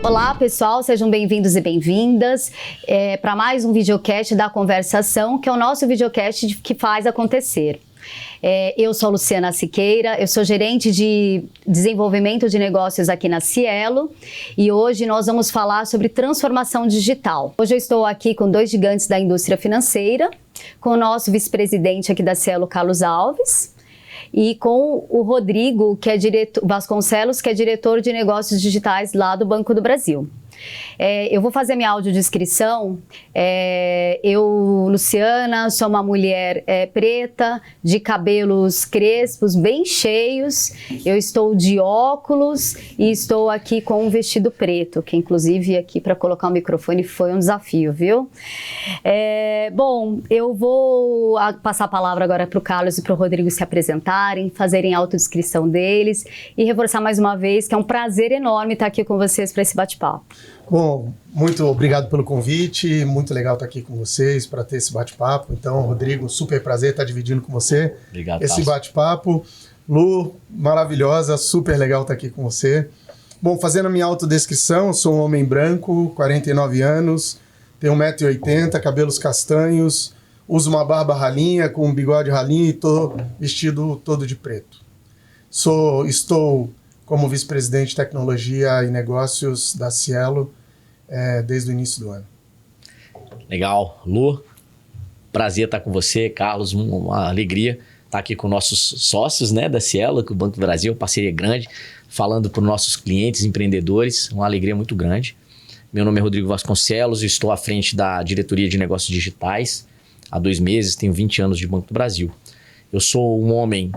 Olá, pessoal, sejam bem-vindos e bem-vindas para mais um videocast da Conversação, que é o nosso videocast que faz acontecer. Eu sou a Luciana Siqueira, eu sou gerente de desenvolvimento de negócios aqui na Cielo e hoje nós vamos falar sobre transformação digital. Hoje eu estou aqui com dois gigantes da indústria financeira, com o nosso vice-presidente aqui da Cielo, Carlos Alves, e com o Rodrigo Vasconcelos, que é diretor de negócios digitais lá do Banco do Brasil. Eu vou fazer minha audiodescrição. Eu, Luciana, sou uma mulher preta, de cabelos crespos, bem cheios. Eu estou de óculos e estou aqui com um vestido preto, que inclusive aqui para colocar o microfone foi um desafio, viu? Bom, eu vou passar a palavra agora para o Carlos e para o Rodrigo se apresentarem, fazerem a autodescrição deles e reforçar mais uma vez que é um prazer enorme estar aqui com vocês para esse bate-papo. Bom, muito obrigado pelo convite, muito legal estar aqui com vocês para ter esse bate-papo. Então, Rodrigo, super prazer estar dividindo com você esse bate-papo. Lu, maravilhosa, super legal estar aqui com você. Bom, fazendo a minha autodescrição, sou um homem branco, 49 anos, tenho 1,80 m, cabelos castanhos, uso uma barba ralinha com um bigode ralinho e estou vestido todo de preto. Estou como vice-presidente de tecnologia e negócios da Cielo desde o início do ano. Legal. Lu, prazer estar com você. Carlos, uma alegria estar aqui com nossos sócios, né, da Cielo, que o Banco do Brasil, parceria grande, falando para os nossos clientes, empreendedores, uma alegria muito grande. Meu nome é Rodrigo Vasconcelos, estou à frente da diretoria de negócios digitais há 2 meses, tenho 20 anos de Banco do Brasil. Eu sou um homem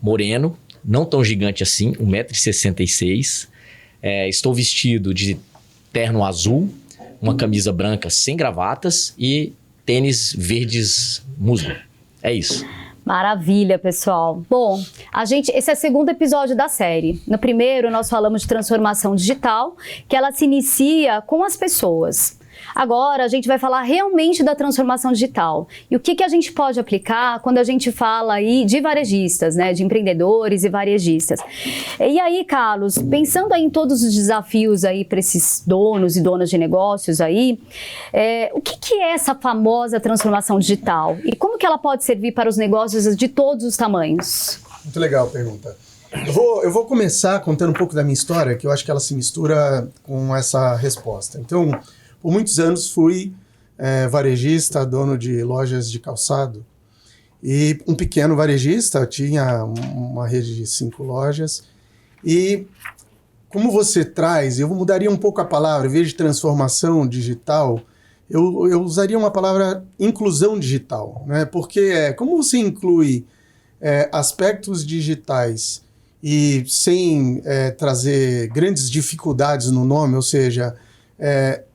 moreno, não tão gigante assim, 1,66 m. Estou vestido de terno azul, uma camisa branca sem gravatas e tênis verdes musgo. É isso. Maravilha, pessoal. Bom, esse é o segundo episódio da série. No primeiro, nós falamos de transformação digital, que ela se inicia com as pessoas. Agora, a gente vai falar realmente da transformação digital. E o que a gente pode aplicar quando a gente fala aí de varejistas, né? De empreendedores e varejistas. E aí, Carlos, pensando aí em todos os desafios aí para esses donos e donas de negócios aí, o que é essa famosa transformação digital? E como que ela pode servir para os negócios de todos os tamanhos? Muito legal a pergunta. Eu vou começar contando um pouco da minha história, que eu acho que ela se mistura com essa resposta. Então, por muitos anos fui varejista, dono de lojas de calçado e um pequeno varejista, tinha uma rede de 5 lojas e como você traz, eu mudaria um pouco a palavra, em vez de transformação digital, eu usaria uma palavra inclusão digital, né? Porque como você inclui aspectos digitais e sem trazer grandes dificuldades no nome, ou seja,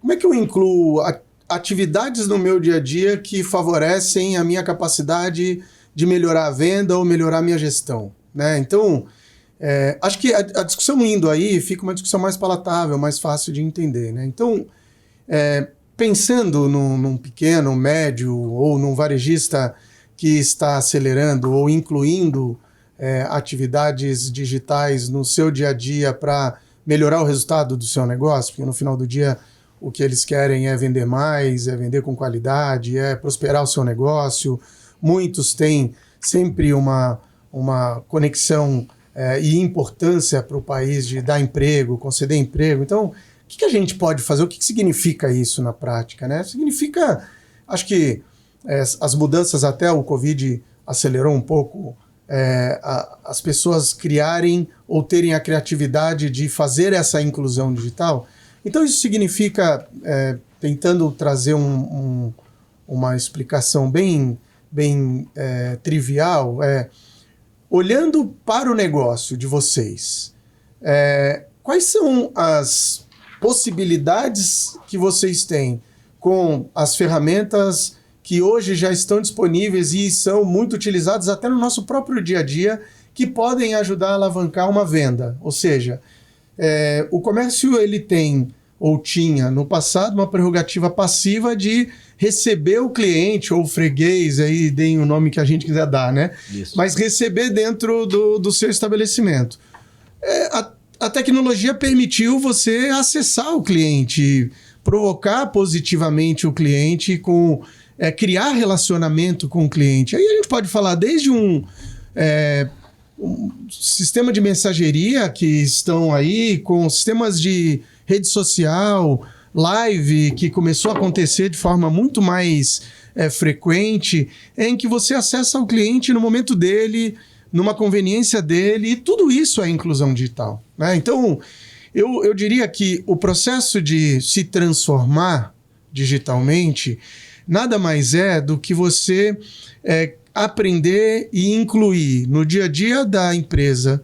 como é que eu incluo atividades no meu dia a dia que favorecem a minha capacidade de melhorar a venda ou melhorar a minha gestão, né? Então, acho que a discussão indo aí fica uma discussão mais palatável, mais fácil de entender, né? Então, pensando num pequeno, médio ou num varejista que está acelerando ou incluindo atividades digitais no seu dia a dia para melhorar o resultado do seu negócio, porque no final do dia o que eles querem é vender mais, é vender com qualidade, é prosperar o seu negócio. Muitos têm sempre uma conexão e importância para o país de dar emprego, conceder emprego. Então, o que a gente pode fazer? O que significa isso na prática, né? Significa, acho que as mudanças até o Covid acelerou um pouco as pessoas criarem ou terem a criatividade de fazer essa inclusão digital. Então isso significa, tentando trazer uma explicação bem trivial, olhando para o negócio de vocês, quais são as possibilidades que vocês têm com as ferramentas que hoje já estão disponíveis e são muito utilizadas até no nosso próprio dia a dia, que podem ajudar a alavancar uma venda. Ou seja, o comércio ele tem, ou tinha no passado, uma prerrogativa passiva de receber o cliente, ou o freguês, aí deem o nome que a gente quiser dar, né? Isso. Mas receber dentro do seu estabelecimento. a tecnologia permitiu você acessar o cliente, provocar positivamente o cliente, criar relacionamento com o cliente. Aí a gente pode falar desde um sistema de mensageria que estão aí, com sistemas de rede social, live, que começou a acontecer de forma muito mais frequente, em que você acessa o cliente no momento dele, numa conveniência dele, e tudo isso é inclusão digital, né? Então, eu diria que o processo de se transformar digitalmente nada mais é do que você aprender e incluir no dia a dia da empresa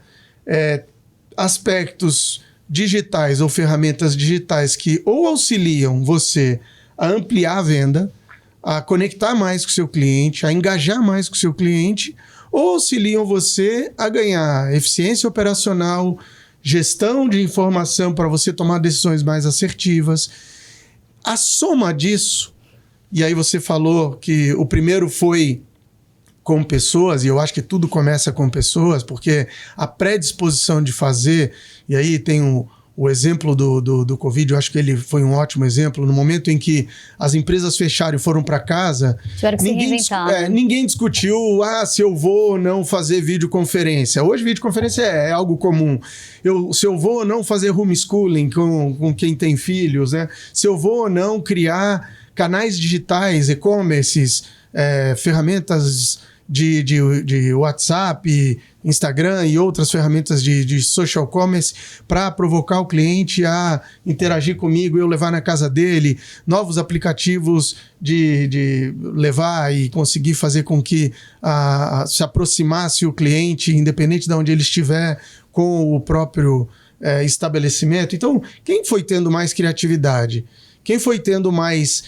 aspectos digitais ou ferramentas digitais que ou auxiliam você a ampliar a venda, a conectar mais com o seu cliente, a engajar mais com o seu cliente, ou auxiliam você a ganhar eficiência operacional, gestão de informação para você tomar decisões mais assertivas. A soma disso, e aí você falou que o primeiro foi com pessoas, e eu acho que tudo começa com pessoas, porque a predisposição de fazer, e aí tem o exemplo do Covid, eu acho que ele foi um ótimo exemplo. No momento em que as empresas fecharam e foram para casa, ninguém discutiu se eu vou ou não fazer videoconferência. Hoje videoconferência é algo comum. Se eu vou ou não fazer homeschooling com quem tem filhos, né? Se eu vou ou não criar canais digitais, e-commerces, ferramentas de WhatsApp, Instagram e outras ferramentas de social commerce para provocar o cliente a interagir comigo e eu levar na casa dele, novos aplicativos de levar e conseguir fazer com que se aproximasse o cliente, independente de onde ele estiver, com o próprio estabelecimento. Então, quem foi tendo mais criatividade? Quem foi tendo mais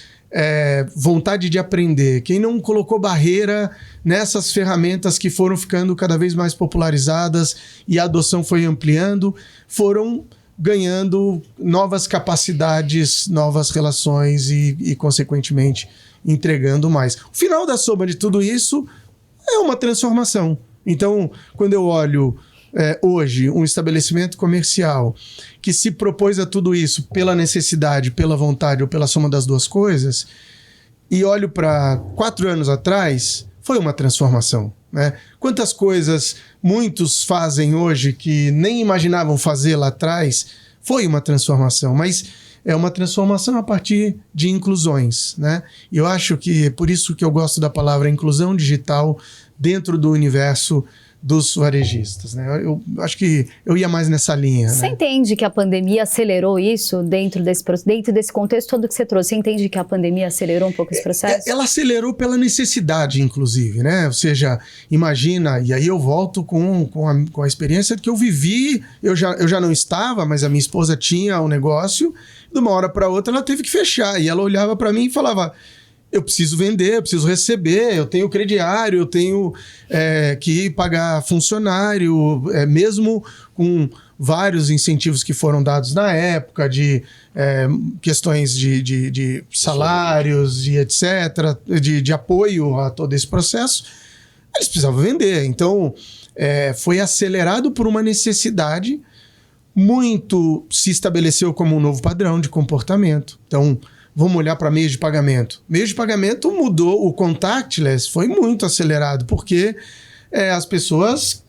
vontade de aprender? Quem não colocou barreira nessas ferramentas que foram ficando cada vez mais popularizadas e a adoção foi ampliando, foram ganhando novas capacidades, novas relações e consequentemente, entregando mais. O final da soma de tudo isso é uma transformação. Então, quando eu olho hoje um estabelecimento comercial que se propôs a tudo isso pela necessidade, pela vontade ou pela soma das duas coisas, e olho para 4 anos atrás, foi uma transformação, né? Quantas coisas muitos fazem hoje que nem imaginavam fazer lá atrás, foi uma transformação, mas é uma transformação a partir de inclusões, né? E eu acho que é por isso que eu gosto da palavra inclusão digital dentro do universo dos varejistas, né? Eu acho que eu ia mais nessa linha. Você né? entende que a pandemia acelerou isso dentro desse contexto todo que você trouxe? Você entende que a pandemia acelerou um pouco esse processo? Ela acelerou pela necessidade, inclusive, né? Ou seja, imagina, e aí eu volto com a experiência que eu vivi, eu já não estava, mas a minha esposa tinha um negócio, de uma hora para outra ela teve que fechar, e ela olhava para mim e falava: eu preciso vender, eu preciso receber, eu tenho crediário, eu tenho que pagar funcionário, mesmo com vários incentivos que foram dados na época, de questões de salários e etc., de apoio a todo esse processo, eles precisavam vender. Então, foi acelerado por uma necessidade, muito se estabeleceu como um novo padrão de comportamento. Então, vamos olhar para meios de pagamento. Meios de pagamento mudou, o contactless foi muito acelerado, porque as pessoas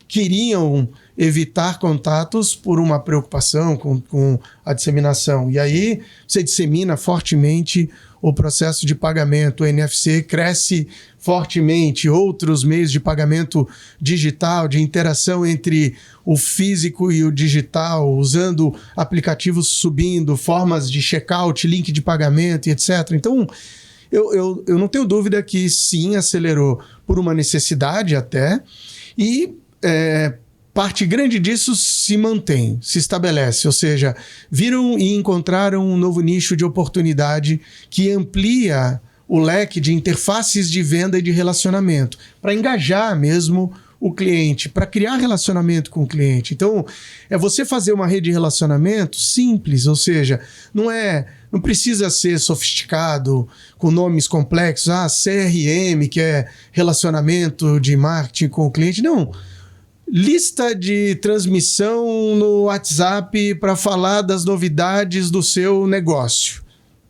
queriam evitar contatos por uma preocupação com a disseminação. E aí você dissemina fortemente o processo de pagamento. O NFC cresce fortemente, outros meios de pagamento digital, de interação entre o físico e o digital, usando aplicativos subindo, formas de checkout, link de pagamento e etc. Então, eu não tenho dúvida que sim, acelerou por uma necessidade até, e parte grande disso se mantém, se estabelece, ou seja, viram e encontraram um novo nicho de oportunidade que amplia o leque de interfaces de venda e de relacionamento, para engajar mesmo o cliente, para criar relacionamento com o cliente. Então, é você fazer uma rede de relacionamento simples, ou seja, não precisa ser sofisticado, com nomes complexos, CRM, que é relacionamento de marketing com o cliente, não. lista de transmissão no WhatsApp para falar das novidades do seu negócio.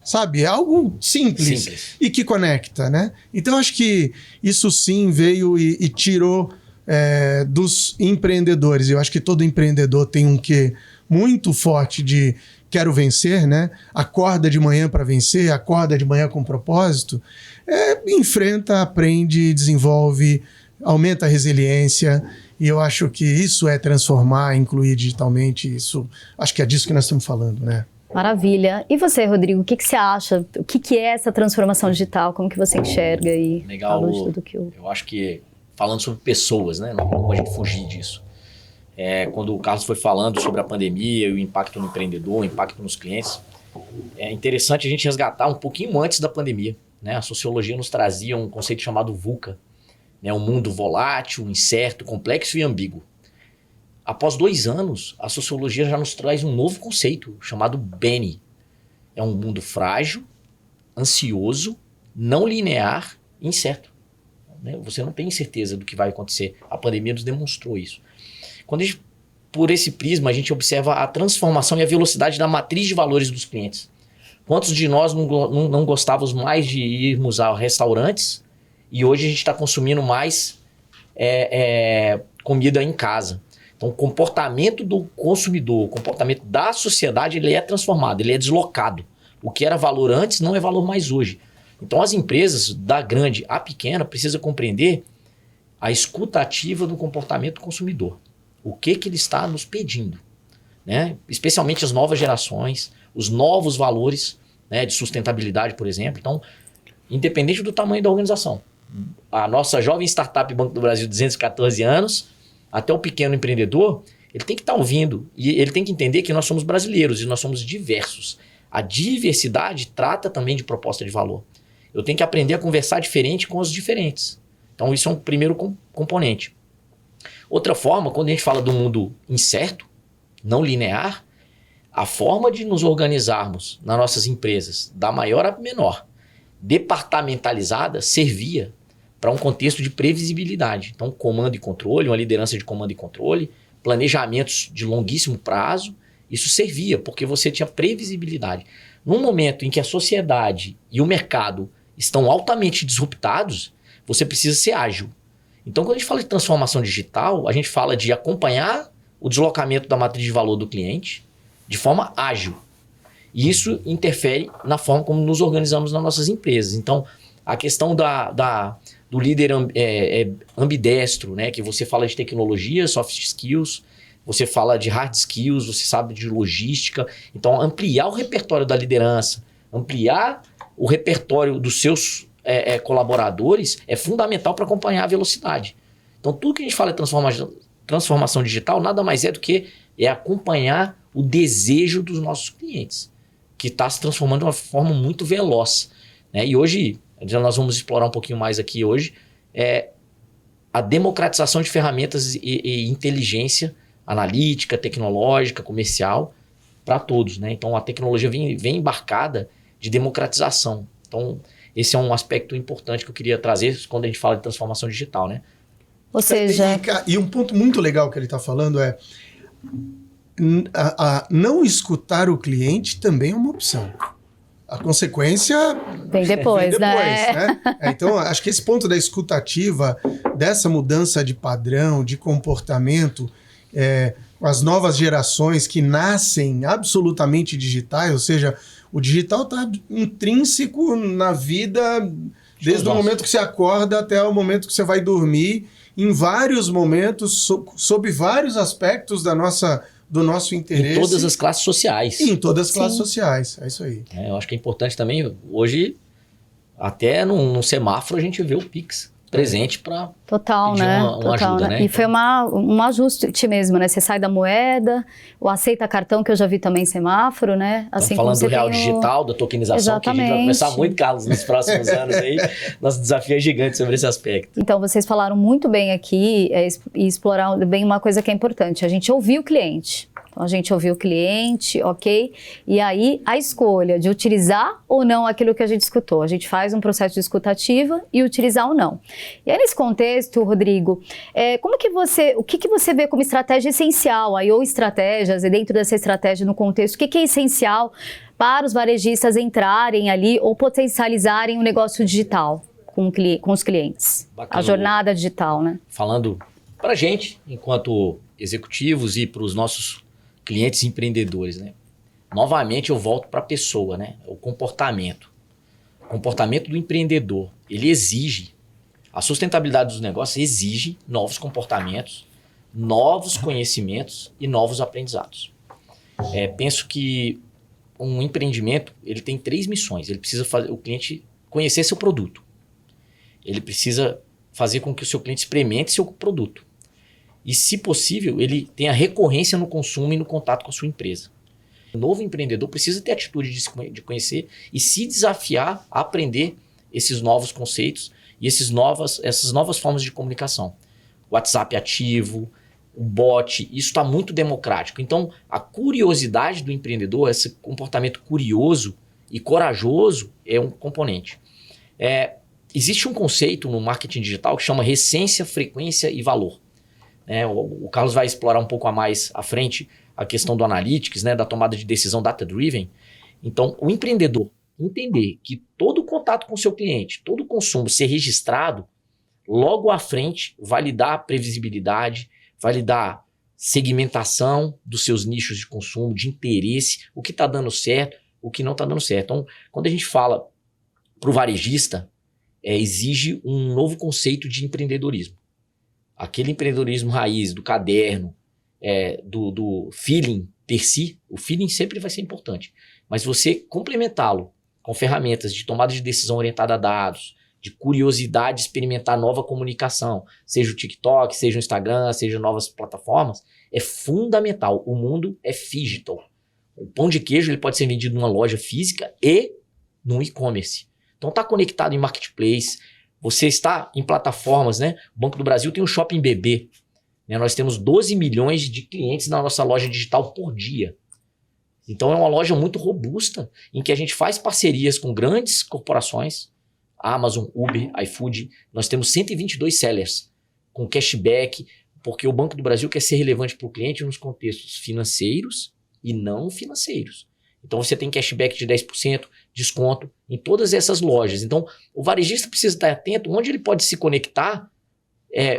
Sabe? É algo simples e que conecta, né? Então, acho que isso sim veio e tirou dos empreendedores. Eu acho que todo empreendedor tem um quê muito forte de quero vencer, né? Acorda de manhã para vencer, acorda de manhã com propósito. Enfrenta, aprende, desenvolve, aumenta a resiliência. E eu acho que isso é transformar, incluir digitalmente. Isso, acho que é disso que nós estamos falando, né? Maravilha. E você, Rodrigo, o que você acha? O que é essa transformação digital? Como que você enxerga aí? Legal. Eu acho que, falando sobre pessoas, né? Não tem como a gente fugir disso. Quando o Carlos foi falando sobre a pandemia e o impacto no empreendedor, o impacto nos clientes, é interessante a gente resgatar um pouquinho antes da pandemia, né? A sociologia nos trazia um conceito chamado VUCA, né? Um mundo volátil, incerto, complexo e ambíguo. Após 2 anos, a sociologia já nos traz um novo conceito chamado BENI. É um mundo frágil, ansioso, não linear e incerto. Você não tem certeza do que vai acontecer. A pandemia nos demonstrou isso. Quando por esse prisma, a gente observa a transformação e a velocidade da matriz de valores dos clientes. Quantos de nós não gostávamos mais de irmos a restaurantes e hoje a gente está consumindo mais comida em casa? Então, o comportamento do consumidor, o comportamento da sociedade, ele é transformado, ele é deslocado. O que era valor antes não é valor mais hoje. Então, as empresas, da grande à pequena, precisam compreender a escuta ativa do comportamento do consumidor. O que ele está nos pedindo, né? Especialmente as novas gerações, os novos valores, né, de sustentabilidade, por exemplo. Então, independente do tamanho da organização, a nossa jovem startup Banco do Brasil, 214 anos, até o pequeno empreendedor, ele tem que estar ouvindo e ele tem que entender que nós somos brasileiros e nós somos diversos. A diversidade trata também de proposta de valor. Eu tenho que aprender a conversar diferente com os diferentes. Então, isso é um primeiro componente. Outra forma, quando a gente fala do mundo incerto, não linear, a forma de nos organizarmos nas nossas empresas, da maior a menor, departamentalizada, servia para um contexto de previsibilidade. Então, comando e controle, uma liderança de comando e controle, planejamentos de longuíssimo prazo, isso servia, porque você tinha previsibilidade. Num momento em que a sociedade e o mercado estão altamente disruptados, você precisa ser ágil. Então, quando a gente fala de transformação digital, a gente fala de acompanhar o deslocamento da matriz de valor do cliente de forma ágil. E isso interfere na forma como nos organizamos nas nossas empresas. Então, a questão do líder ambidestro, né? Que você fala de tecnologia, soft skills, você fala de hard skills, você sabe de logística. Então, ampliar o repertório da liderança, ampliar o repertório dos seus colaboradores é fundamental para acompanhar a velocidade. Então, tudo que a gente fala de transformação digital nada mais é do que acompanhar o desejo dos nossos clientes, que está se transformando de uma forma muito veloz, né? E hoje, nós vamos explorar um pouquinho mais aqui hoje, a democratização de ferramentas e inteligência analítica, tecnológica, comercial, para todos, né? Então, a tecnologia vem embarcada de democratização. Então, esse é um aspecto importante que eu queria trazer quando a gente fala de transformação digital, né? Ou seja... E um ponto muito legal que ele está falando é não escutar o cliente também é uma opção. A consequência vem depois, né? Então, acho que esse ponto da escutativa, dessa mudança de padrão, de comportamento, as novas gerações que nascem absolutamente digitais, ou seja, o digital está intrínseco na vida, desde o momento que você acorda até o momento que você vai dormir, em vários momentos, sob vários aspectos do nosso interesse. Em todas as classes sociais. Em todas as classes sociais, é isso aí. Eu acho que é importante também, hoje, até num semáforo, a gente vê o Pix presente para pedir uma ajuda, né? E foi um ajuste mesmo, né? Você sai da moeda, o aceita cartão, que eu já vi também em semáforo, né? Assim, falando do real digital, da tokenização, exatamente, que a gente vai começar muito, Carlos, nos próximos anos aí. Nosso desafio é gigante sobre esse aspecto. Então, vocês falaram muito bem aqui e exploraram bem uma coisa que é importante. A gente ouvir o cliente. Então, a gente ouviu o cliente, ok? E aí, a escolha de utilizar ou não aquilo que a gente escutou. A gente faz um processo de escutativa e utilizar ou não. E aí, nesse contexto, Rodrigo, o que você vê como estratégia essencial aí, ou estratégias, e dentro dessa estratégia no contexto, o que é essencial para os varejistas entrarem ali ou potencializarem o negócio digital com os clientes? Bacana. A jornada digital, né? Falando para a gente, enquanto executivos e para os nossos clientes empreendedores, né? Novamente eu volto para a pessoa, né? O comportamento. O comportamento do empreendedor, ele exige, a sustentabilidade dos negócios exige novos comportamentos, novos conhecimentos e novos aprendizados. Penso que um empreendimento, ele tem 3 missões. Ele precisa fazer o cliente conhecer seu produto. Ele precisa fazer com que o seu cliente experimente seu produto. E, se possível, ele tenha recorrência no consumo e no contato com a sua empresa. O novo empreendedor precisa ter atitude de conhecer e se desafiar a aprender esses novos conceitos e essas novas formas de comunicação. WhatsApp ativo, o bot, isso está muito democrático. Então, a curiosidade do empreendedor, esse comportamento curioso e corajoso é um componente. Existe um conceito no marketing digital que chama recência, frequência e valor. O Carlos vai explorar um pouco a mais à frente a questão do analytics, né, da tomada de decisão data-driven. Então, o empreendedor entender que todo contato com o seu cliente, todo consumo ser registrado, logo à frente vai lhe dar previsibilidade, vai lhe dar segmentação dos seus nichos de consumo, de interesse, o que está dando certo, o que não está dando certo. Então, quando a gente fala para o varejista, exige um novo conceito de empreendedorismo. Aquele empreendedorismo raiz, do caderno, do feeling per si, o feeling sempre vai ser importante. Mas você complementá-lo com ferramentas de tomada de decisão orientada a dados, de curiosidade de experimentar nova comunicação, seja o TikTok, seja o Instagram, seja novas plataformas, é fundamental. O mundo é phygital. O pão de queijo ele pode ser vendido numa loja física e no e-commerce. Então está conectado em marketplace, você está em plataformas, né? O Banco do Brasil tem um Shopping BB. Né? Nós temos 12 milhões de clientes na nossa loja digital por dia. Então é uma loja muito robusta, em que a gente faz parcerias com grandes corporações, Amazon, Uber, iFood. Nós temos 122 sellers com cashback, porque o Banco do Brasil quer ser relevante para o cliente nos contextos financeiros e não financeiros. Então você tem cashback de 10%, desconto em todas essas lojas. Então o varejista precisa estar atento onde ele pode se conectar,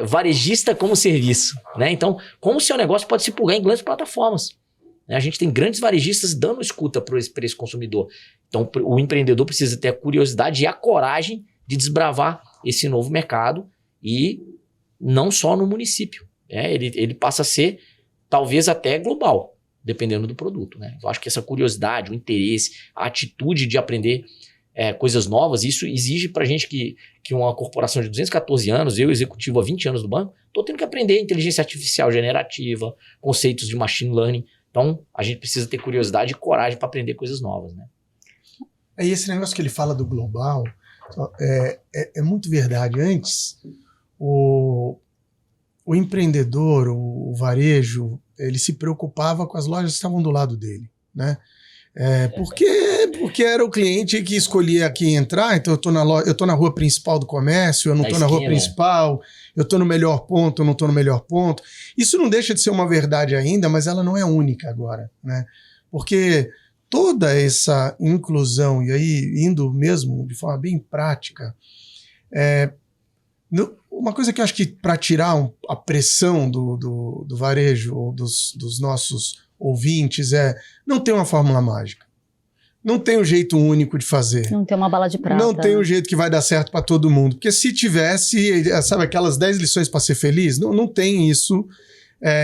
varejista como serviço. Né? Então, como o seu negócio pode se plugar em grandes plataformas. A gente tem grandes varejistas dando escuta para esse consumidor. Então o empreendedor precisa ter a curiosidade e a coragem de desbravar esse novo mercado e não só no município. Ele passa a ser talvez até global, dependendo do produto. Né? Eu acho que essa curiosidade, o interesse, a atitude de aprender coisas novas, isso exige para a gente que uma corporação de 214 anos, eu executivo há 20 anos do banco, estou tendo que aprender inteligência artificial generativa, conceitos de machine learning. Então, a gente precisa ter curiosidade e coragem para aprender coisas novas. Né? E esse negócio que ele fala do global é muito verdade. Antes, o empreendedor, o varejo, ele se preocupava com as lojas que estavam do lado dele, né? Porque era o cliente que escolhia aqui entrar. Então eu tô na rua principal do comércio, eu não tô na rua principal, eu tô no melhor ponto, eu não tô no melhor ponto. Isso não deixa de ser uma verdade ainda, mas ela não é única agora, né? Porque toda essa inclusão, e aí indo mesmo de forma bem prática, uma coisa que eu acho que para tirar a pressão do varejo ou dos nossos ouvintes não tem uma fórmula mágica. Não tem um jeito único de fazer. Não tem uma bala de prata. Não tem um jeito que vai dar certo para todo mundo. Porque se tivesse, sabe, aquelas 10 lições para ser feliz, não tem isso.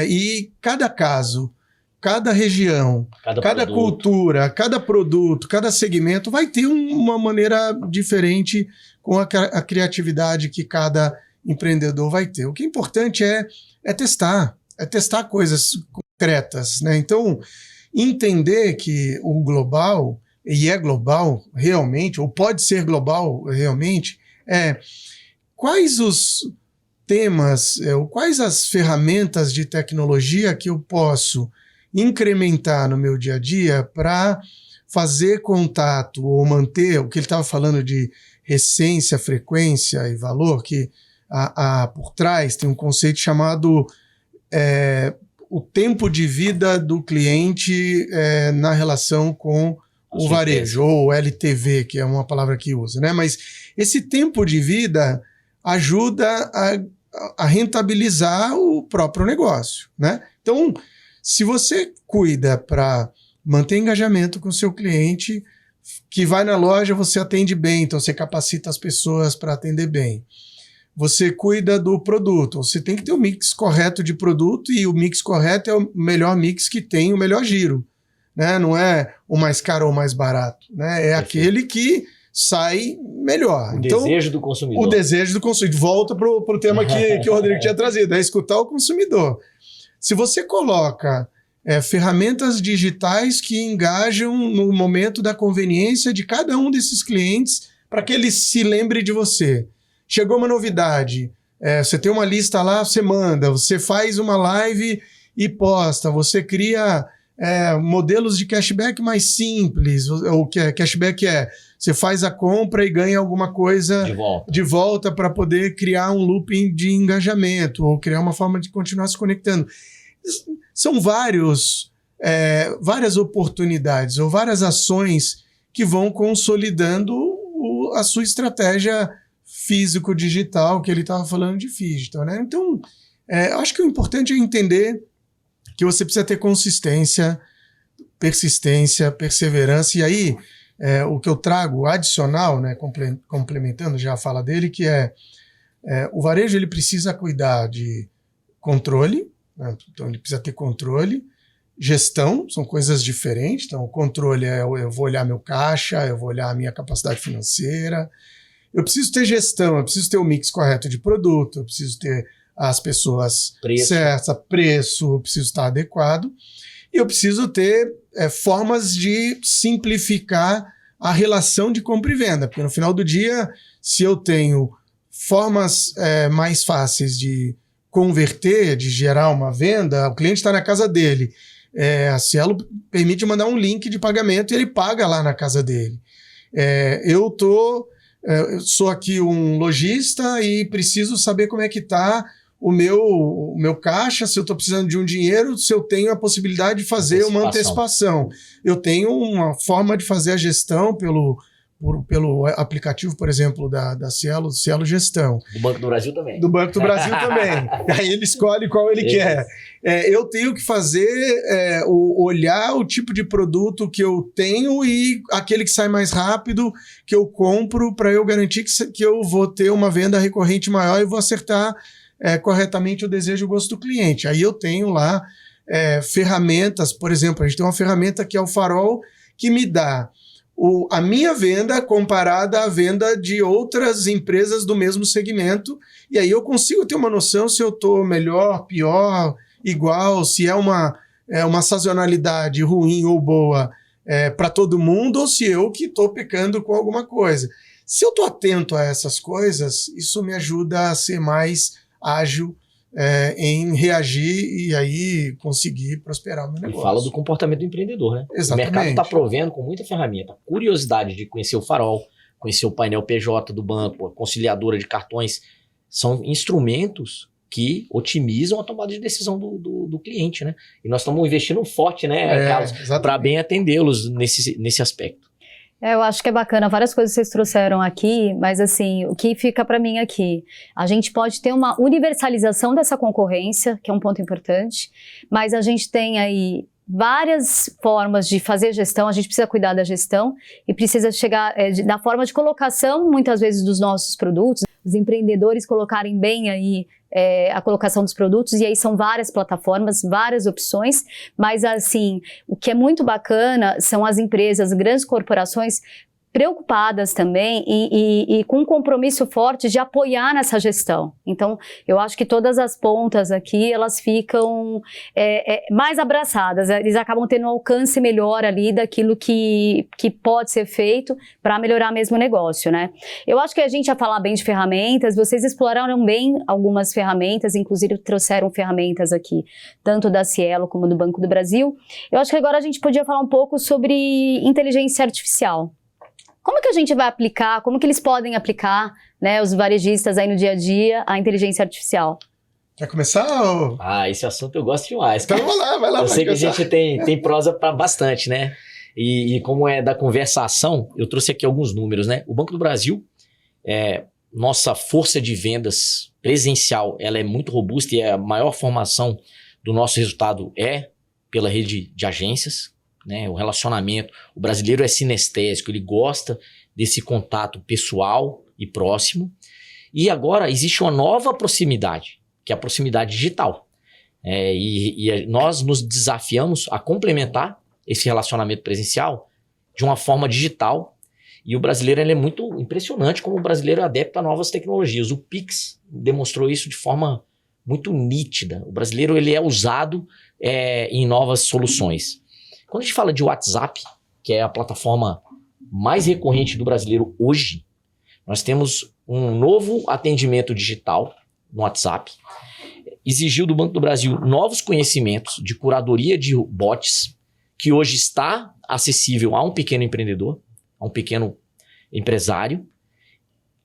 E cada caso, cada região, cada cultura, cada produto, cada segmento vai ter uma maneira diferente com a criatividade que cada empreendedor vai ter. O que é importante é testar coisas concretas, né? Então, entender que o global, e é global realmente, ou pode ser global realmente, quais os temas, quais as ferramentas de tecnologia que eu posso incrementar no meu dia a dia para fazer contato ou manter o que ele estava falando de essência, frequência e valor, que por trás tem um conceito chamado o tempo de vida do cliente na relação com o varejo, ou LTV, que é uma palavra que usa, né? Mas esse tempo de vida ajuda a rentabilizar o próprio negócio, né? Então, se você cuida para manter engajamento com o seu cliente, que vai na loja, você atende bem, então você capacita as pessoas para atender bem. Você cuida do produto, você tem que ter o mix correto de produto, e o mix correto é o melhor mix que tem o melhor giro, né? Não é o mais caro ou o mais barato, né? É aquele que sai melhor. O desejo do consumidor. O desejo do consumidor. Volta para o tema que o Rodrigo tinha trazido, é escutar o consumidor. Se você coloca ferramentas digitais que engajam no momento da conveniência de cada um desses clientes para que ele se lembre de você. Chegou uma novidade, você tem uma lista lá, você manda, você faz uma live e posta, você cria modelos de cashback mais simples. O que cashback você faz a compra e ganha alguma coisa de volta para poder criar um looping de engajamento ou criar uma forma de continuar se conectando. São várias oportunidades ou várias ações que vão consolidando a sua estratégia físico-digital, que ele estava falando de digital, né? Então, acho que o importante é entender que você precisa ter consistência, persistência, perseverança, e aí o que eu trago adicional, né, complementando já a fala dele, que o varejo ele precisa cuidar de controle, né? Então ele precisa ter controle, gestão, são coisas diferentes. Então o controle eu vou olhar meu caixa, eu vou olhar a minha capacidade financeira, eu preciso ter gestão, eu preciso ter o mix correto de produto, eu preciso ter as pessoas certas, preço, eu preciso estar adequado, e eu preciso ter formas de simplificar a relação de compra e venda, porque no final do dia, se eu tenho formas mais fáceis de converter, de gerar uma venda, o cliente está na casa dele, a Cielo permite mandar um link de pagamento e ele paga lá na casa dele. Eu sou aqui um lojista e preciso saber como é que está o meu caixa, se eu estou precisando de um dinheiro, se eu tenho a possibilidade de fazer uma antecipação. Eu tenho uma forma de fazer a gestão pelo aplicativo, por exemplo, da Cielo Gestão. Do Banco do Brasil também. Do Banco do Brasil também. Aí ele escolhe qual ele quer. Eu tenho que fazer, olhar o tipo de produto que eu tenho e aquele que sai mais rápido, que eu compro, para eu garantir que eu vou ter uma venda recorrente maior e vou acertar corretamente o desejo e o gosto do cliente. Aí eu tenho lá ferramentas, por exemplo, a gente tem uma ferramenta que é o Farol, que me dá a minha venda comparada à venda de outras empresas do mesmo segmento, e aí eu consigo ter uma noção se eu estou melhor, pior, igual, se é uma sazonalidade ruim ou boa para todo mundo, ou se eu que estou pecando com alguma coisa. Se eu estou atento a essas coisas, isso me ajuda a ser mais ágil em reagir e aí conseguir prosperar no negócio. E fala do comportamento do empreendedor, né? Exatamente. O mercado está provendo com muita ferramenta. Curiosidade de conhecer o Farol, conhecer o painel PJ do banco, a conciliadora de cartões, são instrumentos que otimizam a tomada de decisão do cliente, né? E nós estamos investindo forte, né, Carlos, para bem atendê-los nesse aspecto. Eu acho que é bacana, várias coisas que vocês trouxeram aqui, mas assim, o que fica para mim aqui, a gente pode ter uma universalização dessa concorrência, que é um ponto importante, mas a gente tem aí várias formas de fazer gestão, a gente precisa cuidar da gestão e precisa chegar da forma de colocação, muitas vezes, dos nossos produtos, os empreendedores colocarem bem aí a colocação dos produtos, e aí são várias plataformas, várias opções, mas assim, o que é muito bacana são as empresas, grandes corporações, preocupadas também e com um compromisso forte de apoiar nessa gestão. Então, eu acho que todas as pontas aqui, elas ficam mais abraçadas, eles acabam tendo um alcance melhor ali daquilo que pode ser feito para melhorar mesmo o negócio, né? Eu acho que a gente ia falar bem de ferramentas, vocês exploraram bem algumas ferramentas, inclusive trouxeram ferramentas aqui, tanto da Cielo como do Banco do Brasil. Eu acho que agora a gente podia falar um pouco sobre inteligência artificial. Como que a gente vai aplicar, como que eles podem aplicar, né, os varejistas aí no dia a dia, a inteligência artificial? Quer começar? Ou... Esse assunto eu gosto demais. Então vai lá. Eu sei que a gente tem prosa para bastante, né? E como é da conversação, eu trouxe aqui alguns números, né? O Banco do Brasil, nossa força de vendas presencial, ela é muito robusta e a maior formação do nosso resultado é pela rede de agências, né? O relacionamento, o brasileiro é sinestésico, ele gosta desse contato pessoal e próximo. E agora existe uma nova proximidade, que é a proximidade digital. Nós nos desafiamos a complementar esse relacionamento presencial de uma forma digital. E o brasileiro ele é muito impressionante como o brasileiro é adepto a novas tecnologias. O Pix demonstrou isso de forma muito nítida. O brasileiro ele é usado em novas soluções. Quando a gente fala de WhatsApp, que é a plataforma mais recorrente do brasileiro hoje, nós temos um novo atendimento digital no WhatsApp. Exigiu do Banco do Brasil novos conhecimentos de curadoria de bots, que hoje está acessível a um pequeno empreendedor, a um pequeno empresário,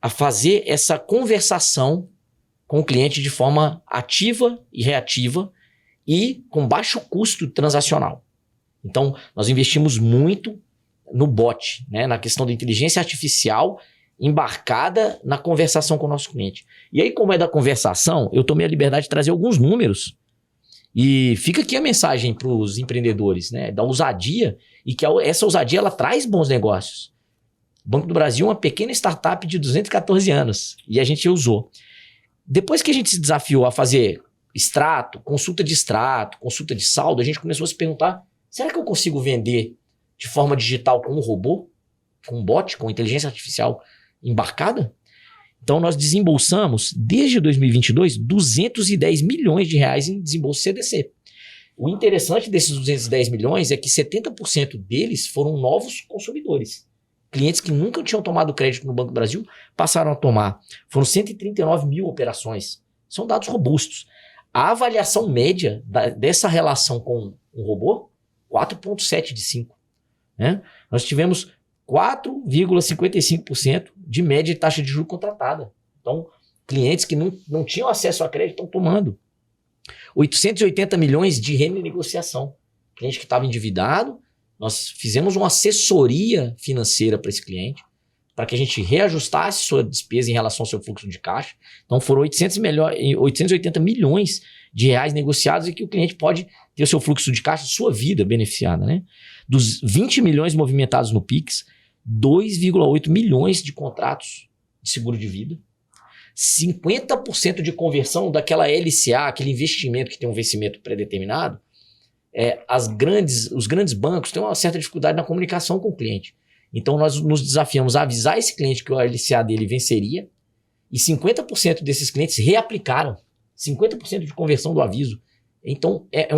a fazer essa conversação com o cliente de forma ativa e reativa e com baixo custo transacional. Então, nós investimos muito no bot, né, na questão da inteligência artificial embarcada na conversação com o nosso cliente. E aí, como é da conversação, eu tomei a liberdade de trazer alguns números. E fica aqui a mensagem para os empreendedores, né, da ousadia, e que essa ousadia ela traz bons negócios. O Banco do Brasil é uma pequena startup de 214 anos e a gente usou. Depois que a gente se desafiou a fazer extrato, consulta de saldo, a gente começou a se perguntar, será que eu consigo vender de forma digital com um robô, com um bot, com inteligência artificial embarcada? Então nós desembolsamos, desde 2022, 210 milhões de reais em desembolso CDC. O interessante desses 210 milhões é que 70% deles foram novos consumidores. Clientes que nunca tinham tomado crédito no Banco do Brasil passaram a tomar. Foram 139 mil operações. São dados robustos. A avaliação média dessa relação com um robô, 4,7 de 5. Né? Nós tivemos 4,55% de média de taxa de juros contratada. Então, clientes que não tinham acesso a crédito estão tomando. 880 milhões de renegociação. Cliente que estava endividado, nós fizemos uma assessoria financeira para esse cliente, para que a gente reajustasse sua despesa em relação ao seu fluxo de caixa. Então foram 880 milhões de reais negociados e que o cliente pode ter o seu fluxo de caixa, sua vida beneficiada, né? Dos 20 milhões movimentados no Pix, 2,8 milhões de contratos de seguro de vida, 50% de conversão daquela LCA, aquele investimento que tem um vencimento pré-determinado. Os grandes bancos têm uma certa dificuldade na comunicação com o cliente. Então nós nos desafiamos a avisar esse cliente que o LCA dele venceria e 50% desses clientes reaplicaram. 50% de conversão do aviso. Então é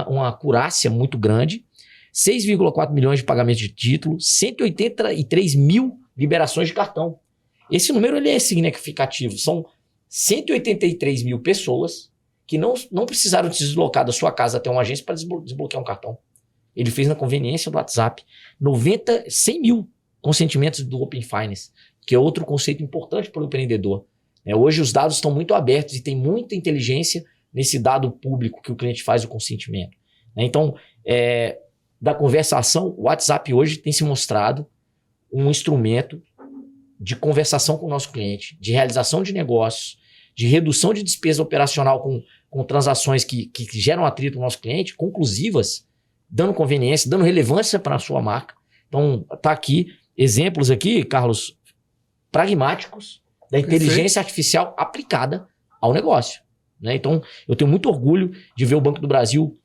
uma acurácia muito grande. 6,4 milhões de pagamentos de título, 183 mil liberações de cartão. Esse número ele é significativo. São 183 mil pessoas que não precisaram se deslocar da sua casa até uma agência para desbloquear um cartão. Ele fez na conveniência do WhatsApp. 100 mil consentimentos do Open Finance, que é outro conceito importante para o empreendedor. Hoje os dados estão muito abertos e tem muita inteligência nesse dado público que o cliente faz o consentimento. Então, da conversação, o WhatsApp hoje tem se mostrado um instrumento de conversação com o nosso cliente, de realização de negócios, de redução de despesa operacional com transações que geram atrito no nosso cliente, conclusivas, dando conveniência, dando relevância para a sua marca. Então, tá aqui exemplos aqui, Carlos, pragmáticos da inteligência artificial aplicada ao negócio. Né? Então, eu tenho muito orgulho de ver o Banco do Brasil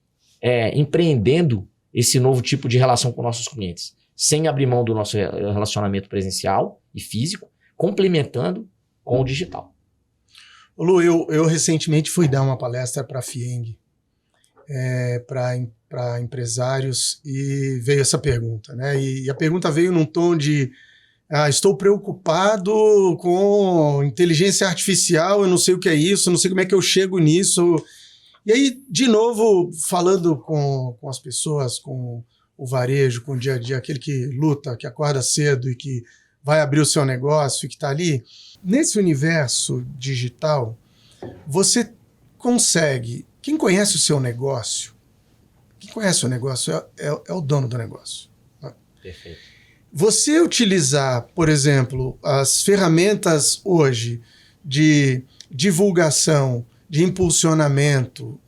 empreendendo esse novo tipo de relação com nossos clientes. sem abrir mão do nosso relacionamento presencial e físico, complementando com o digital. Lu, eu recentemente fui dar uma palestra para a FIENG, para empresários, e veio essa pergunta, né? E a pergunta veio num tom de estou preocupado com inteligência artificial, eu não sei o que é isso, não sei como é que eu chego nisso. E aí, de novo, falando com as pessoas, com o varejo, com o dia a dia, aquele que luta, que acorda cedo e que vai abrir o seu negócio e que está ali, nesse universo digital, você consegue... Quem conhece o seu negócio, é o dono do negócio. Perfeito. Você utilizar, por exemplo, as ferramentas hoje de divulgação, de impulsionamento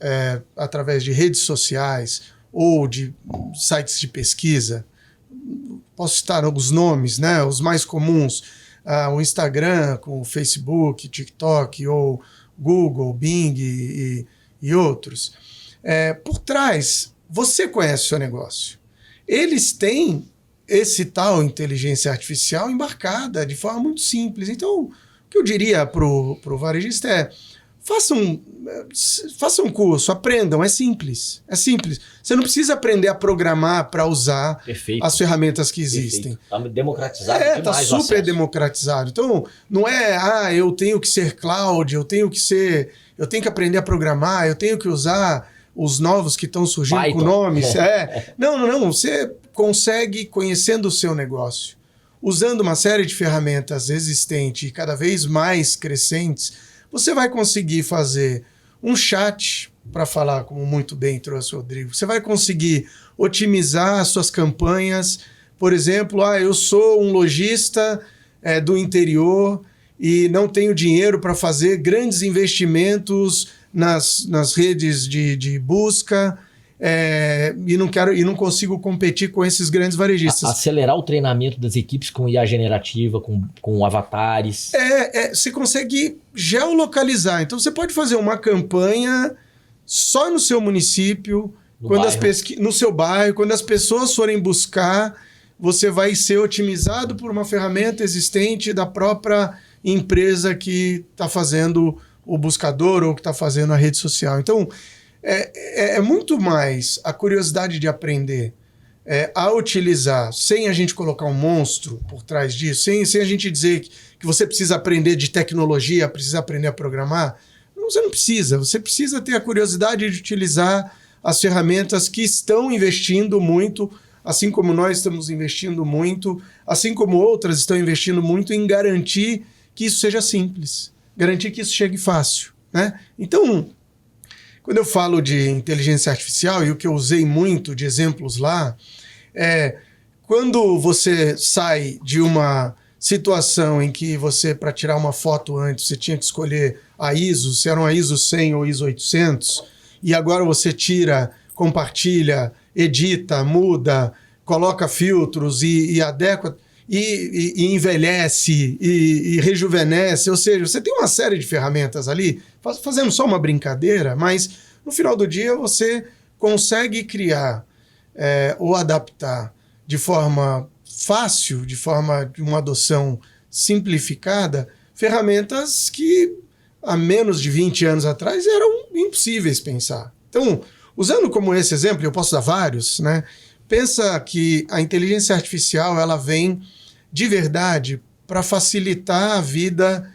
através de redes sociais ou de sites de pesquisa, posso citar alguns nomes, né, os mais comuns, o Instagram, com o Facebook, TikTok, ou Google, Bing e outros. Por trás, você conhece o seu negócio. Eles têm esse tal inteligência artificial embarcada de forma muito simples. Então, o que eu diria para o varejista é: faça um curso, aprendam, é simples. É simples. Você não precisa aprender a programar para usar as ferramentas que existem. Está democratizado demais. Está super democratizado. Então, não é, eu tenho que ser cloud, eu tenho que aprender a programar, eu tenho que usar os novos que estão surgindo Python, com nomes. Não. Você consegue, conhecendo o seu negócio, usando uma série de ferramentas existentes e cada vez mais crescentes, você vai conseguir fazer um chat para falar, como muito bem trouxe o Rodrigo. Você vai conseguir otimizar as suas campanhas. Por exemplo, eu sou um lojista do interior e não tenho dinheiro para fazer grandes investimentos nas redes de busca e não consigo competir com esses grandes varejistas. Acelerar o treinamento das equipes com IA generativa, com avatares. Você consegue geolocalizar. Então você pode fazer uma campanha só no seu município, no seu bairro, quando as pessoas forem buscar, você vai ser otimizado por uma ferramenta existente da própria empresa que está fazendo o buscador ou que está fazendo a rede social. Então, é muito mais a curiosidade de aprender a utilizar, sem a gente colocar um monstro por trás disso, sem a gente dizer que você precisa aprender de tecnologia, precisa aprender a programar. Não, você não precisa. Você precisa ter a curiosidade de utilizar as ferramentas que estão investindo muito, assim como nós estamos investindo muito, assim como outras estão investindo muito em garantir que isso seja simples, garantir que isso chegue fácil, né? Então, quando eu falo de inteligência artificial, e o que eu usei muito de exemplos lá, quando você sai de uma situação em que você, para tirar uma foto antes, você tinha que escolher a ISO, se era uma ISO 100 ou ISO 800, e agora você tira, compartilha, edita, muda, coloca filtros e adequa, e envelhece, e rejuvenesce, ou seja, você tem uma série de ferramentas ali, fazendo só uma brincadeira, mas no final do dia você consegue criar ou adaptar de forma fácil, de uma adoção simplificada, ferramentas que há menos de 20 anos atrás eram impossíveis pensar. Então, usando como esse exemplo, eu posso dar vários, né? Pensa que a inteligência artificial ela vem de verdade para facilitar a vida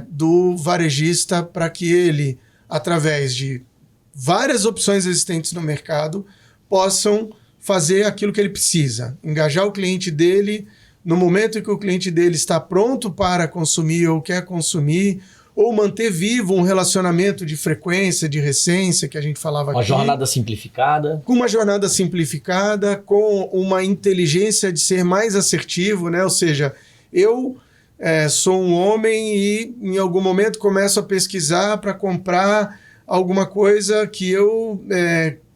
do varejista, para que ele, através de várias opções existentes no mercado, possam fazer aquilo que ele precisa, engajar o cliente dele no momento em que o cliente dele está pronto para consumir ou quer consumir, ou manter vivo um relacionamento de frequência, de recência, que a gente falava aqui. Uma jornada simplificada. Com uma jornada simplificada, com uma inteligência de ser mais assertivo, né? Ou seja, eu sou um homem e em algum momento começo a pesquisar para comprar alguma coisa que eu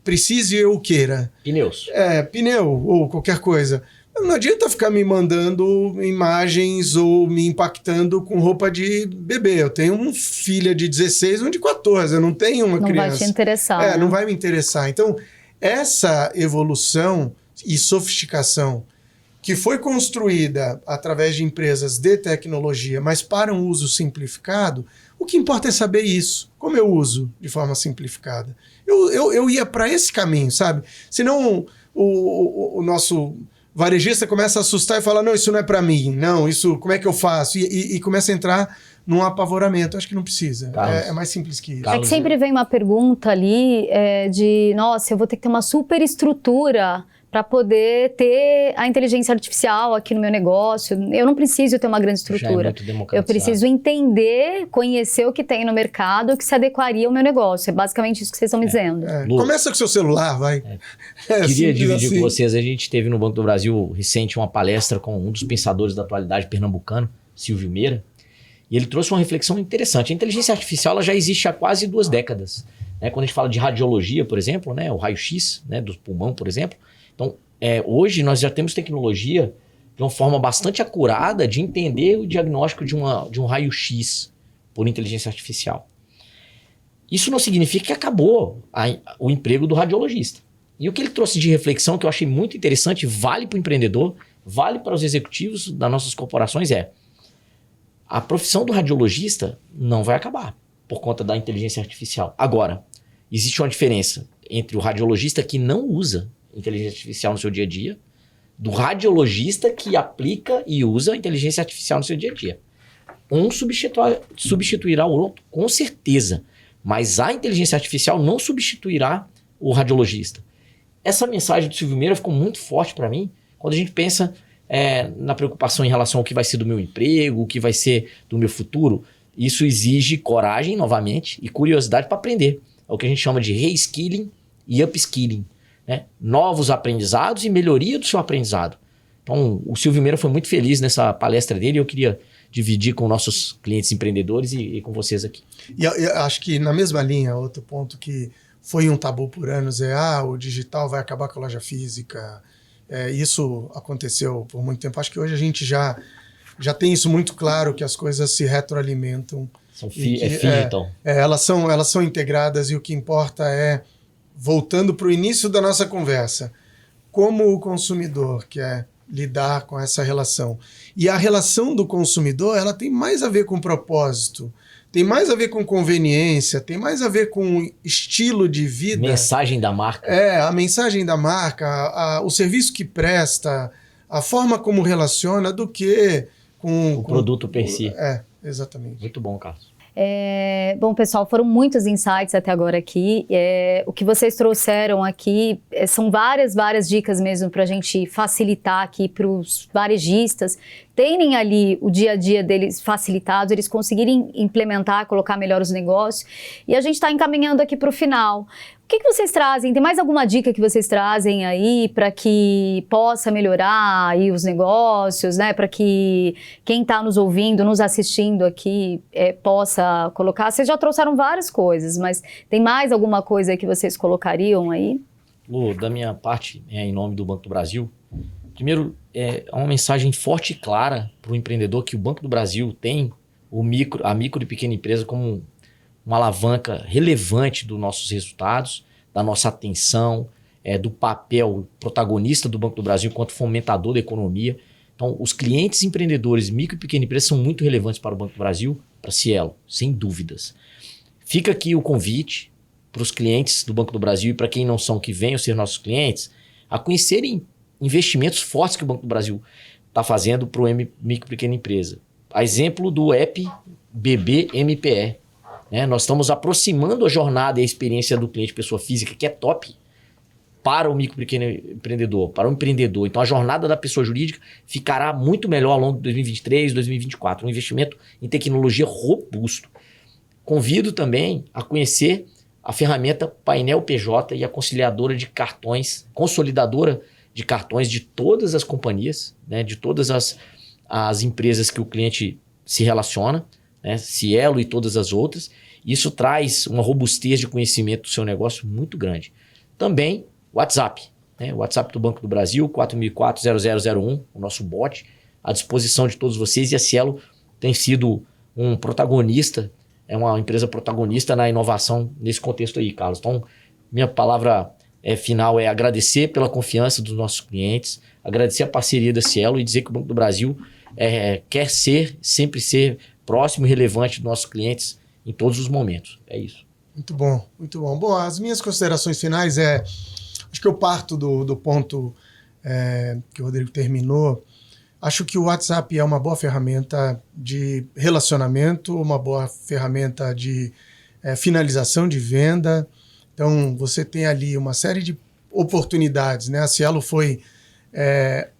precise ou queira. Pneus. Pneu ou qualquer coisa. Não adianta ficar me mandando imagens ou me impactando com roupa de bebê. Eu tenho uma filha de 16 ou de 14, eu não tenho uma criança. Não vai te interessar. Não vai me interessar. Então, essa evolução e sofisticação que foi construída através de empresas de tecnologia, mas para um uso simplificado, o que importa é saber isso. Como eu uso de forma simplificada? Eu ia para esse caminho, sabe? Senão o nosso varejista começa a assustar e fala, não, isso não é para mim. Não, isso, como é que eu faço? E começa a entrar num apavoramento. Acho que não precisa. É mais simples que isso. É que sempre vem uma pergunta ali de, nossa, eu vou ter que ter uma super estrutura para poder ter a inteligência artificial aqui no meu negócio. Eu não preciso ter uma grande estrutura. Eu preciso entender, conhecer o que tem no mercado, o que se adequaria ao meu negócio. É basicamente isso que vocês estão me dizendo. Começa com o seu celular, vai. Queria dividir com vocês. A gente teve no Banco do Brasil recente uma palestra com um dos pensadores da atualidade pernambucano, Silvio Meira, e ele trouxe uma reflexão interessante. A inteligência artificial ela já existe há quase 2 décadas. Quando a gente fala de radiologia, por exemplo, o raio-x do pulmão, por exemplo. Então, hoje nós já temos tecnologia de uma forma bastante acurada de entender o diagnóstico de um raio-x por inteligência artificial. Isso não significa que acabou o emprego do radiologista. E o que ele trouxe de reflexão, que eu achei muito interessante, vale para o empreendedor, vale para os executivos das nossas corporações, a profissão do radiologista não vai acabar por conta da inteligência artificial. Agora, existe uma diferença entre o radiologista que não usa inteligência artificial no seu dia a dia, do radiologista que aplica e usa a inteligência artificial no seu dia a dia. Um substituirá o outro, com certeza, mas a inteligência artificial não substituirá o radiologista. Essa mensagem do Silvio Meira ficou muito forte para mim, quando a gente pensa na preocupação em relação ao que vai ser do meu emprego, o que vai ser do meu futuro. Isso exige coragem, novamente, e curiosidade para aprender. É o que a gente chama de reskilling e upskilling. Novos aprendizados e melhoria do seu aprendizado. Então, o Silvio Meira foi muito feliz nessa palestra dele e eu queria dividir com nossos clientes empreendedores e com vocês aqui. E eu acho que na mesma linha, outro ponto que foi um tabu por anos o digital vai acabar com a loja física. Isso aconteceu por muito tempo. Acho que hoje a gente já tem isso muito claro, que as coisas se retroalimentam. Então. Elas são integradas e o que importa voltando para o início da nossa conversa, como o consumidor quer lidar com essa relação. E a relação do consumidor, ela tem mais a ver com propósito, tem mais a ver com conveniência, tem mais a ver com estilo de vida. Mensagem da marca. A mensagem da marca, o serviço que presta, a forma como relaciona, do que com... O produto per si. Exatamente. Muito bom, Carlos. Bom, pessoal, foram muitos insights até agora aqui. O que vocês trouxeram aqui são várias dicas mesmo para a gente facilitar aqui para os varejistas terem ali o dia a dia deles facilitado, eles conseguirem implementar, colocar melhor os negócios. E a gente está encaminhando aqui para o final. O que vocês trazem? Tem mais alguma dica que vocês trazem aí para que possa melhorar aí os negócios, para que quem está nos ouvindo, nos assistindo aqui possa colocar? Vocês já trouxeram várias coisas, mas tem mais alguma coisa que vocês colocariam aí? Lu, da minha parte, em nome do Banco do Brasil, primeiro, uma mensagem forte e clara para o empreendedor que o Banco do Brasil tem a micro e pequena empresa como uma alavanca relevante dos nossos resultados, da nossa atenção, do papel protagonista do Banco do Brasil enquanto fomentador da economia. Então, os clientes empreendedores, micro e pequena empresa, são muito relevantes para o Banco do Brasil, para a Cielo, sem dúvidas. Fica aqui o convite para os clientes do Banco do Brasil e para quem não são, que venham ser nossos clientes, a conhecerem investimentos fortes que o Banco do Brasil está fazendo para o micro e pequena empresa. A exemplo do app BB-MPE. Nós estamos aproximando a jornada e a experiência do cliente pessoa física, que é top, para o micro e pequeno empreendedor, para o empreendedor. Então, a jornada da pessoa jurídica ficará muito melhor ao longo de 2023, 2024. Um investimento em tecnologia robusto. Convido também a conhecer a ferramenta Painel PJ e a conciliadora de cartões, consolidadora de cartões de todas as companhias, de todas as empresas que o cliente se relaciona, Cielo e todas as outras. Isso traz uma robustez de conhecimento do seu negócio muito grande. Também WhatsApp, o WhatsApp do Banco do Brasil, 4004-0001, o nosso bot, à disposição de todos vocês. E a Cielo tem sido um protagonista, uma empresa protagonista na inovação nesse contexto aí, Carlos. Então, minha palavra final é agradecer pela confiança dos nossos clientes, agradecer a parceria da Cielo e dizer que o Banco do Brasil quer sempre ser próximo e relevante dos nossos clientes em todos os momentos. É isso. Muito bom, muito bom. Bom, as minhas considerações finais acho que eu parto do ponto que o Rodrigo terminou. Acho que o WhatsApp é uma boa ferramenta de relacionamento, uma boa ferramenta de finalização de venda. Então, você tem ali uma série de oportunidades, né? A Cielo foi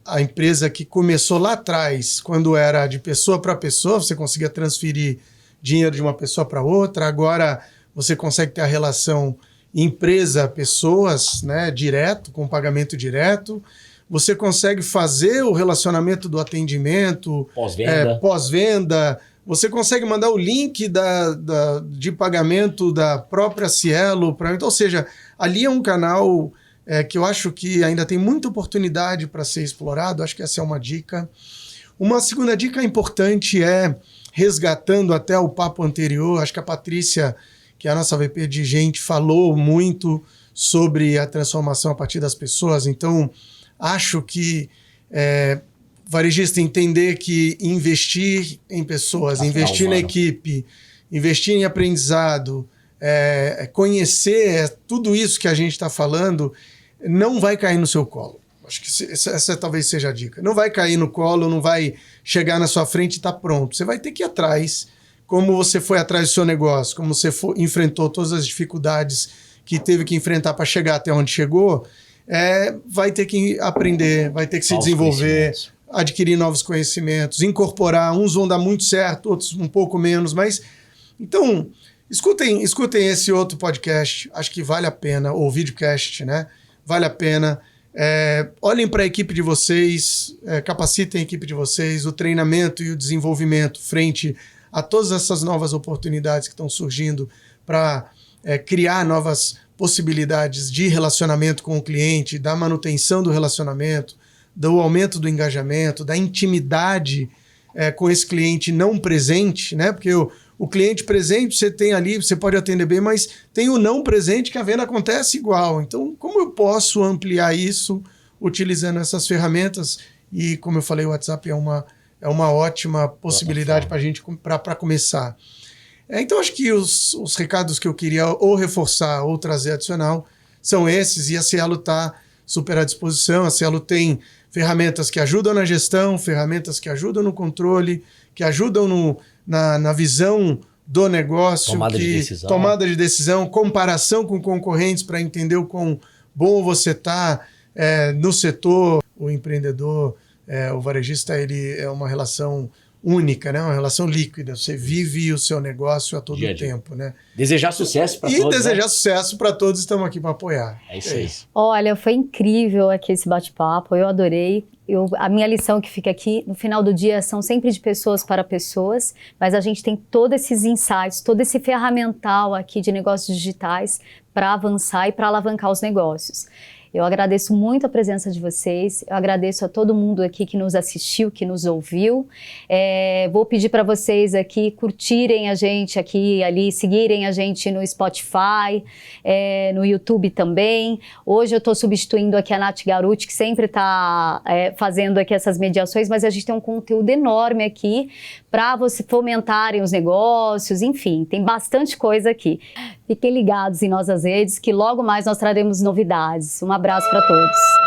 a empresa que começou lá atrás, quando era de pessoa para pessoa, você conseguia transferir dinheiro de uma pessoa para outra. Agora, você consegue ter a relação empresa-pessoas, né, direto, com pagamento direto. Você consegue fazer o relacionamento do atendimento, pós-venda. Você consegue mandar o link de pagamento da própria Cielo. Então, ou seja, ali é um canal que eu acho que ainda tem muita oportunidade para ser explorado. Acho que essa é uma dica. Uma segunda dica importante resgatando até o papo anterior, acho que a Patrícia, que é a nossa VP de gente, falou muito sobre a transformação a partir das pessoas. Então, acho que varejista entender que investir em pessoas, investir na equipe, investir em aprendizado, conhecer tudo isso que a gente está falando, não vai cair no seu colo. Acho que essa talvez seja a dica. Não vai cair no colo, não vai chegar na sua frente e estar pronto. Você vai ter que ir atrás, como você foi atrás do seu negócio, como você enfrentou todas as dificuldades que teve que enfrentar para chegar até onde chegou, vai ter que aprender, vai ter que se desenvolver, adquirir novos conhecimentos, incorporar. Uns vão dar muito certo, outros um pouco menos, mas... Então, escutem esse outro podcast, acho que vale a pena, ou videocast, né? Vale a pena. Olhem para a equipe de vocês, capacitem a equipe de vocês, o treinamento e o desenvolvimento frente a todas essas novas oportunidades que estão surgindo para criar novas possibilidades de relacionamento com o cliente, da manutenção do relacionamento, do aumento do engajamento, da intimidade com esse cliente não presente, né? Porque o cliente presente você tem ali, você pode atender bem, mas tem o não presente que a venda acontece igual. Então, como eu posso ampliar isso utilizando essas ferramentas? E, como eu falei, o WhatsApp é uma ótima possibilidade para a gente para começar. Então, acho que os recados que eu queria ou reforçar ou trazer adicional são esses, e a Cielo está super à disposição. A Cielo tem ferramentas que ajudam na gestão, ferramentas que ajudam no controle, que ajudam na visão do negócio, tomada de decisão, comparação com concorrentes para entender o quão bom você está no setor. O empreendedor, o varejista, ele é uma relação única, né? Uma relação líquida. Você vive o seu negócio a todo tempo, né? Desejar sucesso para todos. E desejar sucesso para todos, estamos aqui para apoiar. É isso aí. Olha, foi incrível aqui esse bate-papo, eu adorei. A minha lição que fica aqui, no final do dia, são sempre de pessoas para pessoas, mas a gente tem todos esses insights, todo esse ferramental aqui de negócios digitais para avançar e para alavancar os negócios. Eu agradeço muito a presença de vocês, eu agradeço a todo mundo aqui que nos assistiu, que nos ouviu. Vou pedir para vocês aqui curtirem a gente aqui, ali, seguirem a gente no Spotify, no YouTube também. Hoje eu estou substituindo aqui a Nath Garuti, que sempre está fazendo aqui essas mediações, mas a gente tem um conteúdo enorme aqui para vocês fomentarem os negócios, enfim, tem bastante coisa aqui. Fiquem ligados em nossas redes, que logo mais nós traremos novidades. Um abraço para todos.